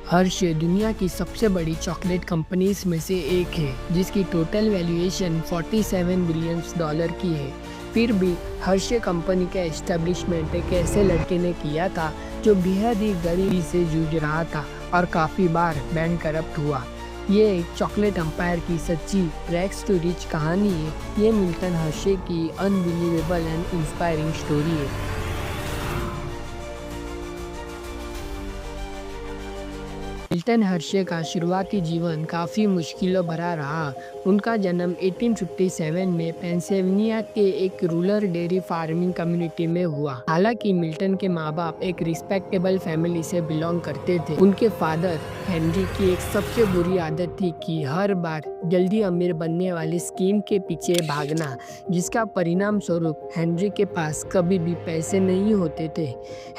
Hershey दुनिया की सबसे बड़ी चॉकलेट कंपनीज में से एक है जिसकी टोटल वैल्यूएशन 47 बिलियन डॉलर की है। फिर भी हर्षे कंपनी का एस्टेब्लिशमेंट एक ऐसे लड़के ने किया था जो बेहद ही गरीबी से जूझ रहा था और काफ़ी बार बैंक करप्ट हुआ। ये एक चॉकलेट एम्पायर की सच्ची रैग्स टू रिच कहानी है। ये मिल्टन हर्षे की अनबिलीवेबल एंड इंस्पायरिंग स्टोरी है। मिल्टन हर्षे का शुरुआती जीवन काफ़ी मुश्किलों भरा रहा। उनका जन्म 1857 में पेंसिल्वेनिया के एक रूरल डेयरी फार्मिंग कम्युनिटी में हुआ। हालांकि मिल्टन के माँ बाप एक रिस्पेक्टेबल फैमिली से बिलोंग करते थे। उनके फादर हेनरी की एक सबसे बुरी आदत थी कि हर बार जल्दी अमीर बनने वाली स्कीम के पीछे भागना, जिसका परिणाम स्वरूप हेनरी के पास कभी भी पैसे नहीं होते थे।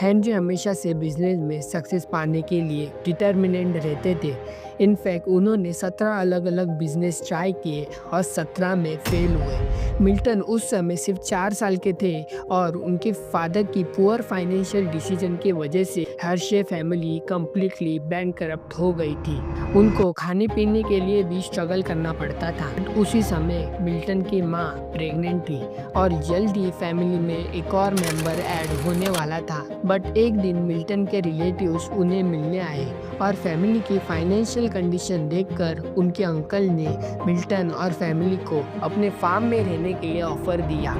हेनरी हमेशा से बिजनेस में सक्सेस पाने के लिए डिटर्मिनेट रहते थे। इनफैक्ट उन्होंने 17 अलग अलग बिजनेस ट्राई किए और 17 में फेल हुए। मिल्टन उस समय सिर्फ 4 साल के थे और उनके फादर की पुअर फाइनेंशियल डिसीजन की वजह से हर्षे फैमिली कंप्लीटली बैंकरप्ट हो गई थी। उनको खाने पीने के लिए भी स्ट्रगल करना पड़ता था। उसी समय मिल्टन की माँ प्रेग्नेंट थी और जल्द ही फैमिली में एक और मेंबर ऐड होने वाला था। बट एक दिन मिल्टन के रिलेटिव्स उन्हें मिलने आए और फैमिली की फाइनेंशियल कंडीशन देखकर उनके अंकल ने मिल्टन और फैमिली को अपने फार्म में रहने के लिए ऑफर दिया।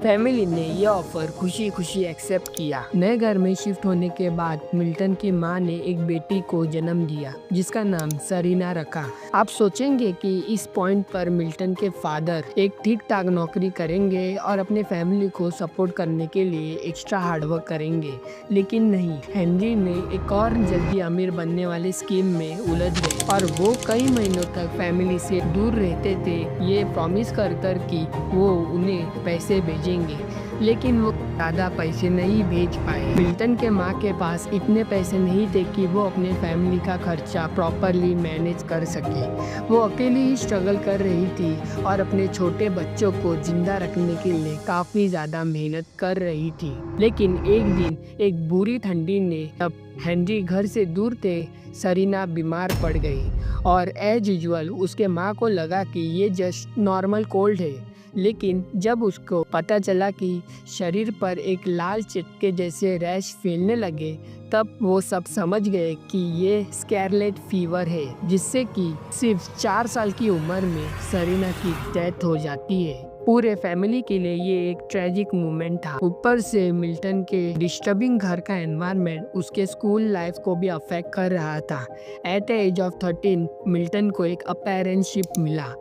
फैमिली ने यह ऑफर खुशी खुशी एक्सेप्ट किया। नए घर में शिफ्ट होने के बाद मिल्टन की मां ने एक बेटी को जन्म दिया जिसका नाम सरीना रखा। आप सोचेंगे कि इस पॉइंट पर मिल्टन के फादर एक ठीक ठाक नौकरी करेंगे और अपने फैमिली को सपोर्ट करने के लिए एक्स्ट्रा हार्डवर्क करेंगे, लेकिन नहीं। हेनरी ने एक और जल्दी अमीर बनने वाली स्कीम में उलझ गए और वो कई महीनों तक फैमिली से दूर रहते थे, ये प्रॉमिस कर कि वो उन्हें पैसे भेजेंगे, लेकिन वो ज़्यादा पैसे नहीं भेज पाए। मिल्टन के माँ के पास इतने पैसे नहीं थे कि वो अपने फैमिली का खर्चा प्रॉपरली मैनेज कर सके। वो अकेली ही स्ट्रगल कर रही थी और अपने छोटे बच्चों को जिंदा रखने के लिए काफ़ी ज़्यादा मेहनत कर रही थी। लेकिन एक दिन एक बुरी ठंडी ने, जब हेनरी घर से दूर थे, सरीना बीमार पड़ गई और एज यूजुअल उसके माँ को लगा कि ये जस्ट नॉर्मल कोल्ड है। लेकिन जब उसको पता चला कि शरीर पर एक लाल चिटके जैसे रैश फैलने लगे, तब वो सब समझ गए कि ये स्कारलेट फीवर है, जिससे कि सिर्फ 4 साल की उम्र में सरीना की डेथ हो जाती है। पूरे फैमिली के लिए ये एक ट्रेजिक मोमेंट था। ऊपर से मिल्टन के डिस्टर्बिंग घर का एनवायरनमेंट उसके स्कूल लाइफ को भी अफेक्ट कर रहा था। At the age of 13 Milton को एक अपेरेंटशिप मिला।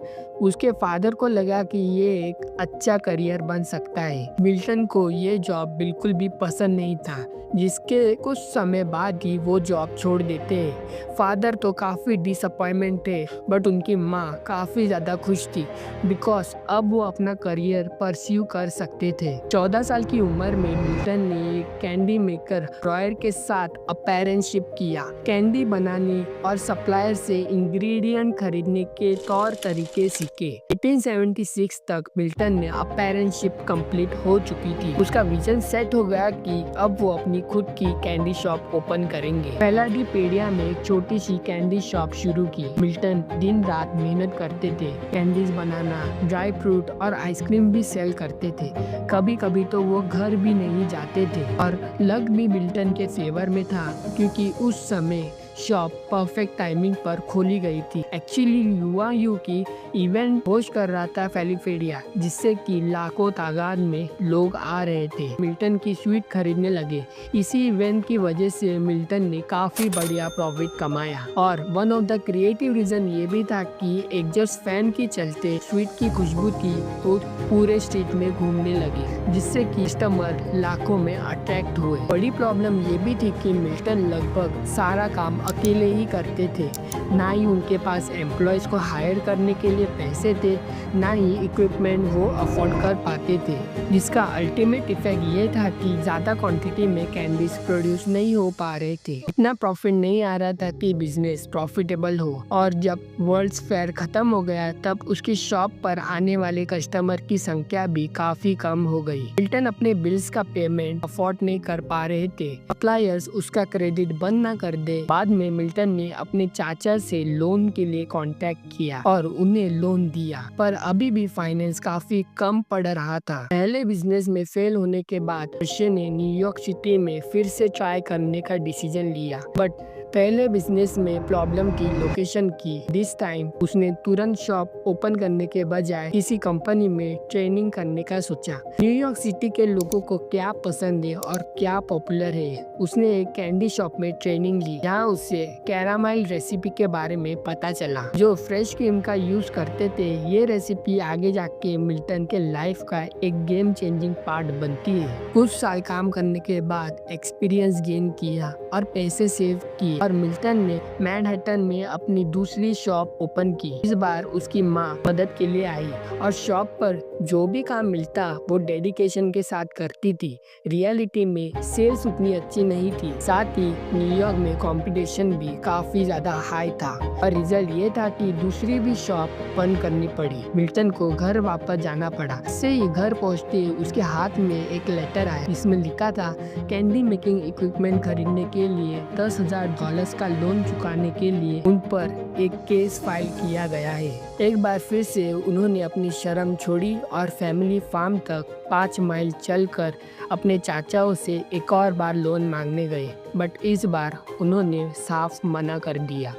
उसके फादर को लगा कि ये एक अच्छा करियर बन सकता है। मिल्टन को ये जॉब बिल्कुल भी पसंद नहीं था, जिसके कुछ समय बाद ही वो जॉब छोड़ देते हैं। फादर तो काफ़ी डिसअपॉइंटमेंट थे, बट उनकी माँ काफ़ी ज़्यादा खुश थी बिकॉज अब वो अपना करियर परस्यू कर सकते थे। 14 साल की उम्र में मिल्टन ने एक कैंडी मेकर रॉयर के साथ अपेरेंटशिप किया। कैंडी बनाने और सप्लायर से इंग्रेडिएंट खरीदने के तौर तरीके सीखे। 1876 तक मिल्टन ने अपेरेंटशिप कंप्लीट हो चुकी थी। उसका विजन सेट हो गया कि अब वो अपनी खुद की कैंडी शॉप ओपन करेंगे। फिलाडेल्फिया में एक छोटी सी कैंडी शॉप शुरू की। मिल्टन दिन रात मेहनत करते थे, कैंडीज बनाना, ड्राई फ्रूट और आइसक्रीम भी सेल करते थे। कभी कभी तो वो घर भी नहीं जाते थे और लक भी मिल्टन के फेवर में था क्योंकि उस समय शॉप परफेक्ट टाइमिंग पर खोली गई थी। एक्चुअली युवा की इवेंट होस्ट कर रहा था फिलाडेल्फिया, जिससे कि लाखों तादाद में लोग आ रहे थे। मिल्टन की स्वीट खरीदने लगे। इसी इवेंट की वजह से मिल्टन ने काफी बढ़िया प्रॉफिट कमाया और one of the creative reason ये भी था कि एक जस्ट फैन के चलते स्वीट की खुशबू थी तो पूरे स्ट्रीट में घूमने लगी, जिससे कि कस्टमर लाखों में अट्रैक्ट हुए। बड़ी प्रॉब्लम ये भी थी कि मिल्टन लगभग सारा काम अकेले ही करते थे। ना ही उनके पास एम्प्लॉयज को हायर करने के लिए पैसे थे, ना ही इक्विपमेंट वो अफोर्ड कर पाते थे, जिसका अल्टीमेट इफेक्ट ये था कि ज़्यादा क्वांटिटी में कैंडीज प्रोड्यूस नहीं हो पा रहे थे। इतना प्रॉफिट नहीं आ रहा था कि बिजनेस प्रॉफिटेबल हो। और जब वर्ल्ड्स फेयर खत्म हो गया तब उसकी शॉप पर आने वाले कस्टमर की संख्या भी काफ़ी कम हो गई। मिल्टन अपने बिल्स का पेमेंट अफोर्ड नहीं कर पा रहे थे। सप्लायर्स उसका क्रेडिट बंद ना कर दे। बाद में मिल्टन ने अपने चाचा से लोन के लिए कांटेक्ट किया और उन्हें लोन दिया, पर अभी भी फाइनेंस काफी कम पड़ रहा था। पहले बिजनेस में फेल होने के बाद हर्षे ने न्यूयॉर्क सिटी में फिर से ट्राई करने का डिसीजन लिया, बट पहले बिजनेस में प्रॉब्लम की लोकेशन की। दिस टाइम उसने तुरंत शॉप ओपन करने के बजाय किसी कंपनी में ट्रेनिंग करने का सोचा। न्यूयॉर्क सिटी के लोगों को क्या पसंद है और क्या पॉपुलर है, उसने एक कैंडी शॉप में ट्रेनिंग ली, जहाँ उसे कैरामाइल रेसिपी के बारे में पता चला, जो फ्रेश क्रीम का यूज करते थे। ये रेसिपी आगे जाके मिल्टन के लाइफ का एक गेम चेंजिंग पार्ट बनती है। कुछ साल काम करने के बाद एक्सपीरियंस गेन किया और पैसे सेव किए और मिल्टन ने मैनहट्टन में अपनी दूसरी शॉप ओपन की। इस बार उसकी माँ मदद के लिए आई और शॉप पर जो भी काम मिलता वो डेडिकेशन के साथ करती थी। रियलिटी में सेल्स उतनी अच्छी नहीं थी, साथ ही न्यूयॉर्क में कंपटीशन भी काफी ज्यादा हाई था और रिजल्ट ये था कि दूसरी भी शॉप बंद करनी पड़ी। मिल्टन को घर वापस जाना पड़ा। इससे ही घर पहुंचते उसके हाथ में एक लेटर आया, इसमें लिखा था कैंडी मेकिंग इक्विपमेंट खरीदने के लिए $10,000 का लोन चुकाने के लिए उन पर एक केस फाइल किया गया है। एक बार फिर से उन्होंने अपनी शर्म छोड़ी और फैमिली फार्म तक 5 माइल चलकर अपने चाचाओं से एक और बार लोन मांगने गए, बट इस बार उन्होंने साफ मना कर दिया।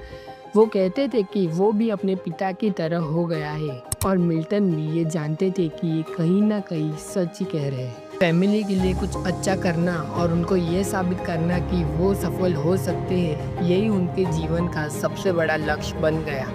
वो कहते थे कि वो भी अपने पिता की तरह हो गया है और मिल्टन भी ये जानते थे कि ये कहीं ना कहीं सच ही कह रहे हैं। फैमिली के लिए कुछ अच्छा करना और उनको ये साबित करना कि वो सफल हो सकते हैं, यही उनके जीवन का सबसे बड़ा लक्ष्य बन गया।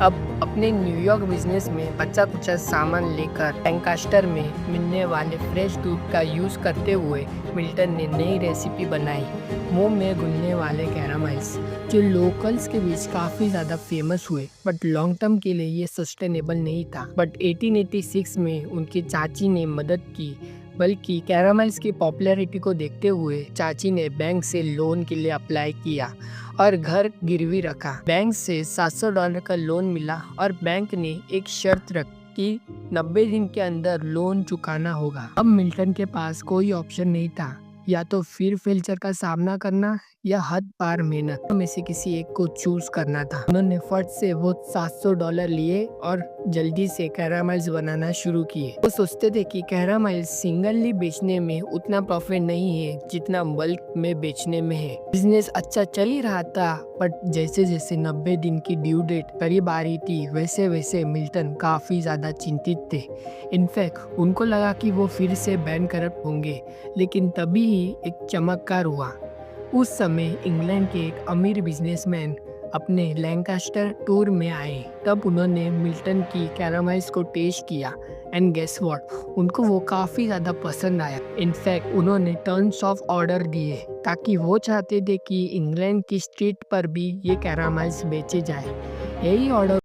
अब अपने न्यूयॉर्क बिजनेस में बचा कुचा सामान लेकर लैंकास्टर में मिलने वाले फ्रेश दूध का यूज़ करते हुए मिल्टन ने नई रेसिपी बनाई, मुंह में घुलने वाले कैरामाइल्स, जो लोकल्स के बीच काफ़ी ज़्यादा फेमस हुए, बट लॉन्ग टर्म के लिए ये सस्टेनेबल नहीं था। बट 1886 में उनकी चाची ने मदद की, बल्कि कैरामाइल्स की पॉपुलैरिटी को देखते हुए चाची ने बैंक से लोन के लिए अप्लाई किया और घर गिरवी रखा। बैंक से $700 का लोन मिला और बैंक ने एक शर्त रखी कि 90 दिन के अंदर लोन चुकाना होगा। अब मिल्टन के पास कोई ऑप्शन नहीं था, या तो फिर फेल्चर का सामना करना या हद पार मेहनत में से किसी एक को चूज करना था। उन्होंने फट से वो $700 लिए और जल्दी से कैरामाइल्स बनाना शुरू किए। वो सोचते थे कि कैरामाइल्स सिंगली बेचने में उतना प्रॉफिट नहीं है जितना बल्क में बेचने में है। बिजनेस अच्छा चल ही रहा था, बट जैसे जैसे 90 दिन की ड्यू डेट करीब आ रही थी, वैसे वैसे मिल्टन काफी ज्यादा चिंतित थे। इनफैक्ट उनको लगा कि वो फिर से बैंकरप्ट होंगे, लेकिन तभी ही एक चमत्कार हुआ। उस समय इंग्लैंड के एक अमीर बिजनेसमैन अपने लैंकास्टर टूर में आए। तब उन्होंने मिल्टन की कैरामाइल्स को टेस्ट किया एंड गेस व्हाट, उनको वो काफ़ी ज़्यादा पसंद आया। इनफैक्ट उन्होंने टर्न्स ऑफ ऑर्डर दिए, ताकि वो चाहते थे कि इंग्लैंड की स्ट्रीट पर भी ये कैरामाइल्स बेचे जाए। यही ऑर्डर